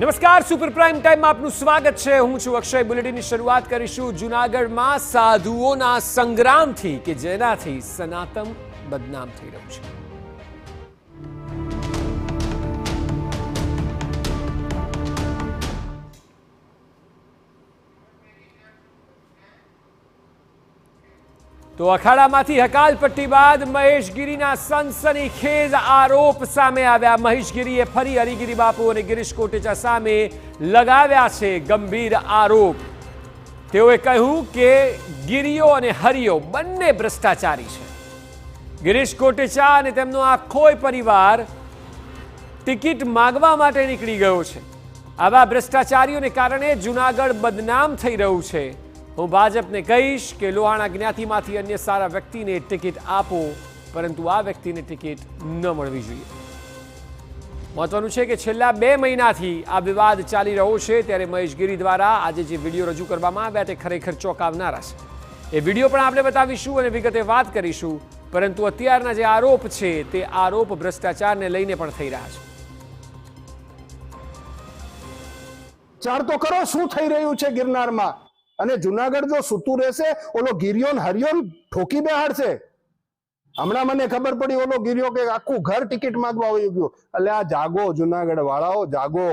નમસ્કાર, super prime ટાઈમમાં આપનું સ્વાગત છે। હું છું અક્ષય। બુલેટિનની શરૂઆત કરીશું જૂનાગઢમાં સાધુઓના સંગ્રામથી કે જેનાથી સનાતન બદનામ થઈ રહ્યું છે। તો અખાડામાંથી હકાલપટ્ટી બાદ મહેશગીરીના સનસનીખેજ આરોપ સામે આવ્યા। મહેશગીરીએ ફરી હરિગીરી બાપુ અને ગિરીશ કોટેચા સામે લગાવ્યા છે ગંભીર આરોપ। તેઓએ કહ્યું કે ગિરીઓ અને હરિયો બંને ભ્રષ્ટાચારી છે। ગિરીશ કોટેચા અને તેમનો આખોય પરિવાર ટિકિટ માગવા માટે નીકળી ગયો છે। આવા ભ્રષ્ટાચારીઓને કારણે જૂનાગઢ બદનામ થઈ રહ્યું છે। હું ભાજપને કહીશ કે લોહાણા જ્ઞાતિમાંથી અન્ય સારા વ્યક્તિને ટિકિટ આપો, પરંતુ આ વ્યક્તિને ટિકિટ ન મળવી જોઈએ। મહત્વનું છે કે છેલ્લા 2 મહિનાથી આ વિવાદ ચાલી રહ્યો છે, ત્યારે મહેશગીરી દ્વારા આજે જે વિડીયો રજૂ કરવામાં આવ્યા તે ખરેખર ચોંકાવનારા છે। એ વિડીયો પણ આપણે બતાવીશું અને વિગતે વાત કરીશું, પરંતુ અત્યારના જે આરોપ છે તે આરોપ ભ્રષ્ટાચારને લઈને પણ થઈ રહ્યા છે। ચાર તો કરો શું થઈ રહ્યું છે ગિરનારમાં, અને જુનાગઢ જો સૂતું રહેશે ઓલો ગિરિયો હરિયો ઠોકી બેહાડશે। હમણાં મને ખબર પડી ઓલો ગિરિયો કે આખું ઘર ટિકિટ માંગવા આવી ગયો। એટલે આ જાગો જુનાગઢ વાળાઓ, જાગો,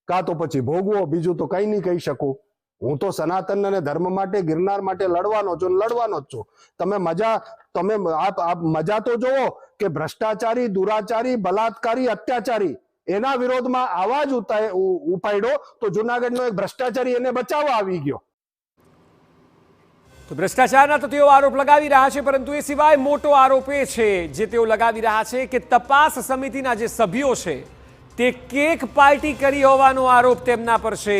કાં તો પછી ભોગવો, બીજું તો કઈ નહીં કહી શકું। હું તો સનાતન અને ધર્મ માટે ગિરનાર માટે લડવાનો છું, લડવાનો જ છું। તમે મજા તો જોવો કે ભ્રષ્ટાચારી, દુરાચારી, બલાત્કારી, અત્યાચારી એના વિરોધમાં આવાજ ઉપાડ્યો તો જુનાગઢનો એક ભ્રષ્ટાચારી એને બચાવવા આવી ગયો। તો ભ્રષ્ટાચારના તો તેઓ આરોપ લગાવી રહ્યા છે, પરંતુ એ સિવાય મોટો આરોપ એ છે જે તેઓ લગાવી રહ્યા છે કે તપાસ સમિતિના જે સભ્યો છે તે કેક પાર્ટી કરી હોવાનો આરોપ તેમના પર છે।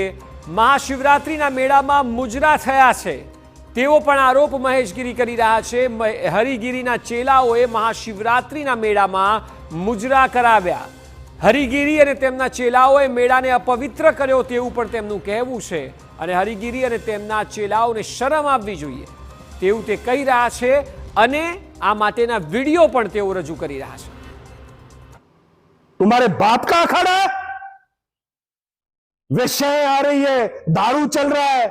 મહાશિવરાત્રિના મેળામાં મુજરા થયા છે તેવો પણ આરોપ મહેશગીરી કરી રહ્યા છે। હરિગીરીના ચેલાઓએ મહાશિવરાત્રિના મેળામાં મુજરા કરાવ્યા। હરિગીરી અને તેમના ચેલાઓએ મેળાને અપવિત્ર કર્યો તેવું પણ તેમનું કહેવું છે, અને હરિગીરી અને તેમના ચેલાઓને શરમ આવવી જોઈએ તેવું તે કહી રહ્યા છે, અને આ માટેના વિડીયો પણ તેઓ રજૂ કરી રહ્યા છે। तुम्हारे बाप का अखाड़ा है, वेश्याएं आ रही है, दारू चल रहा है।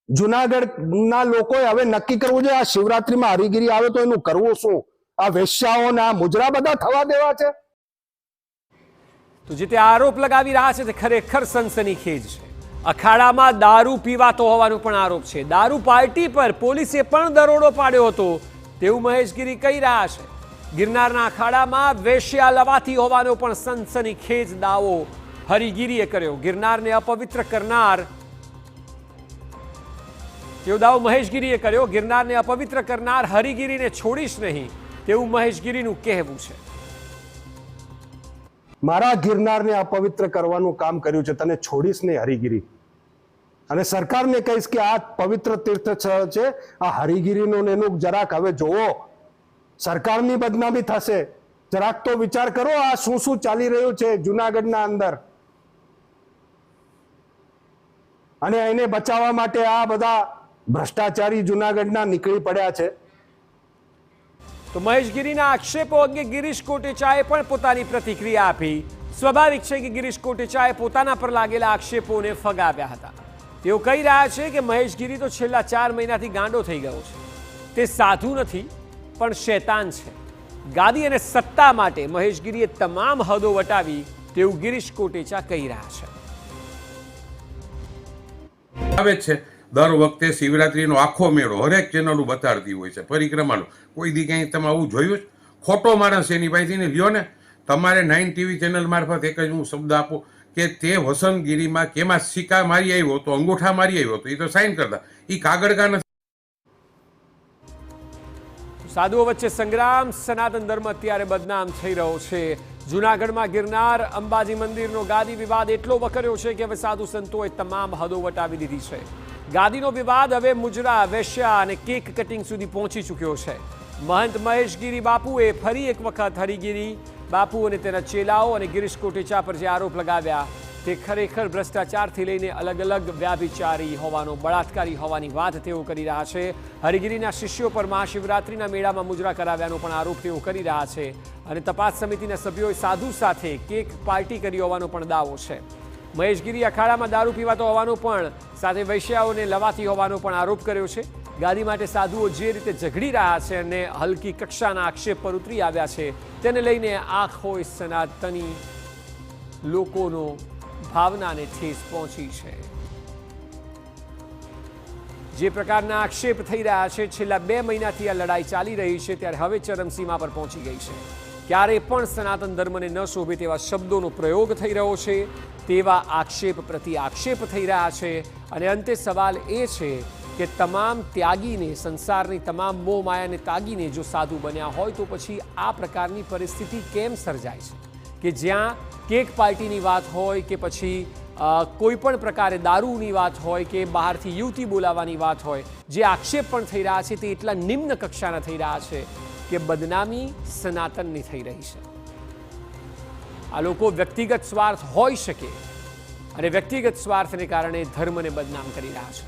જુનાગઢ ના લોકોએ હવે નક્કી કરવું જોઈએ આ શિવરાત્રીમાં હરિગીરી આવે તો એનું કરવું શું? આ વેશ્યાઓના મુજરા બધા થવા દેવા છે? તો જે તે આરોપ લગાવી રહ્યા છે તે ખરેખર સનસનીખેજ છે। અખાડામાં દારૂ પીવાતો હોવાનો પણ આરોપ છે। દારૂ પાર્ટી પર પોલીસે પણ દરોડો પાડ્યો હતો તેવું મહેશગીરી કહી રહ્યા છે। ગિરનારના અખાડામાં વેશ્યા લવાતી હોવાનો પણ સનસનીખેજ દાવો હરિગીરીએ કર્યો। ગિરનારને અપવિત્ર કરનાર તેવો દાવો મહેશગીરીએ કર્યો। ગિરનારને અપવિત્ર કરનાર હરિગીરીને છોડીશ નહીં તેવું મહેશગીરીનું કહેવું છે। મારા ગિરનારને અપવિત્ર કરવાનું કામ કર્યું છે, તને છોડીશ નહીં હરિગીરી। અને સરકારને કહીશ કે આ પવિત્ર તીર્થ છે, આ હરિગીરીનું એનું જરાક હવે જોવો, સરકારની બદનામી થશે। જરાક તો વિચાર કરો આ શું શું ચાલી રહ્યું છે જુનાગઢના અંદર, અને એને બચાવવા માટે આ બધા ભ્રષ્ટાચારી જુનાગઢના નીકળી પડ્યા છે। તો મહેશગીરીના આક્ષેપો અંગે ગિરીશ કોટેચાએ પણ પોતાની પ્રતિક્રિયા આપી। સ્વાભાવિક છે કે ગિરીશ કોટેચાએ પોતાના પર લાગેલા આક્ષેપોને ફગાવ્યા હતા। તેઓ કહી રહ્યા છે કે મહેશગીરી તો છેલ્લા 4 મહિનાથી ગાંડો થઈ ગયો છે। તે સાધુ નથી પણ શૈતાન છે। ગાદી અને સત્તા માટે મહેશગીરીએ તમામ હદો વટાવી તેવું ગિરીશ કોટેચા કહી રહ્યા છે। આવે છે દર વખતે શિવરાત્રીનો આખો મેળો હરેક ચેનલો બતાડતી હોય છે, પરિક્રમાનો। કોઈ દી ક્યાંય તમે આવું જોયું? ખોટો માણસ એની પાસેથી ને લ્યો ને। તમારે 9 ટીવી ચેનલ મારફત એક જ હું શબ્દ આપો કે તે વસંતગીરીમાં કેમાં સિક્કા મારી આવ્યો તો, અંગૂઠા મારી આવ્યો તો, એ તો સાઇન કરતા, એ કાગળ કા નથી। સાધુઓ વચ્ચે સંગ્રામ। સનાતન ધર્મ અત્યારે બદનામ થઈ રહ્યો છે। જૂનાગઢમાં ગિરનાર અંબાજી મંદિરનો ગાદી વિવાદ એટલો વકર્યો છે કે હવે સાધુ સંતોએ તમામ હદો વટાવી દીધી છે। ગાદીનો વિવાદ હવે મુજરા, વેશ્યા અને કેક કટિંગ સુધી પહોંચી ચૂક્યો છે। મહંત મહેશગીરી બાપુએ ફરી એક વખત હરિગીરી બાપુ અને તેના ચેલાઓ અને ગિરીશ કોટેચા પર જે આરોપ લગાવ્યા તે ખરેખર ભ્રષ્ટાચારથી લઈને અલગ અલગ વ્યાભિચારી હોવાનો, બળાત્કારી હોવાની વાત તેઓ કરી રહ્યા છે. હરિગીરીના શિષ્યો પર મહાશિવરાત્રિના મેળામાં મુજરા કરાવ્યાનો પણ આરોપ તેઓ કરી રહ્યા છે. અને તપાસ સમિતિના સભ્યોએ સાધુ સાથે કેક પાર્ટી કરી હોવાનો પણ દાવો છે. મહેશગીરી અખાડામાં દારૂ પીવાતો હોવાનો પણ, સાથે વૈશ્યાઓને લવાતી હોવાનો પણ આરોપ કર્યો છે. ગાદી માટે સાધુઓ જે રીતે ઝઘડી રહ્યા છે અને હલકી કક્ષાના આક્ષેપ પર ઉતરી આવ્યા છે, તેને લઈને આખો સનાતની લોકોનો ભાવનાને ઠેસ પહોંચી છે. જે પ્રકારના આક્ષેપ થઈ રહ્યા છે, છેલ્લા 2 મહિનાથી આ લડાઈ ચાલી રહી છે, ત્યારે હવે ચરમસીમા પર પહોંચી ગઈ છે. ક્યારે પણ સનાતન ધર્મને ન શોભે તેવા શબ્દોનો પ્રયોગ થઈ રહ્યો છે, તેવા આક્ષેપ પ્રતિ આક્ષેપ થઈ રહ્યા છે. અને અંતે સવાલ એ છે કે તમામ ત્યાગીને, સંસારની તમામ મોહ માયાને ત્યાગીને જો સાધુ બન્યા હોય તો પછી આ પ્રકારની પરિસ્થિતિ કેમ સર્જાય છે કે જ્યાં કેક પાર્ટીની વાત હોય કે પછી કોઈ પણ પ્રકારે દારૂની વાત હોય કે બહારથી યુવતી બોલાવવાની વાત હોય, જે આક્ષેપ પણ થઈ રહ્યા છે તે એટલા નિમ્ન કક્ષાના થઈ રહ્યા છે કે બદનામી સનાતનની થઈ રહી છે. આ લોકો વ્યક્તિગત સ્વાર્થ હોઈ શકે અને વ્યક્તિગત સ્વાર્થને કારણે ધર્મને બદનામ કરી રહ્યા છે.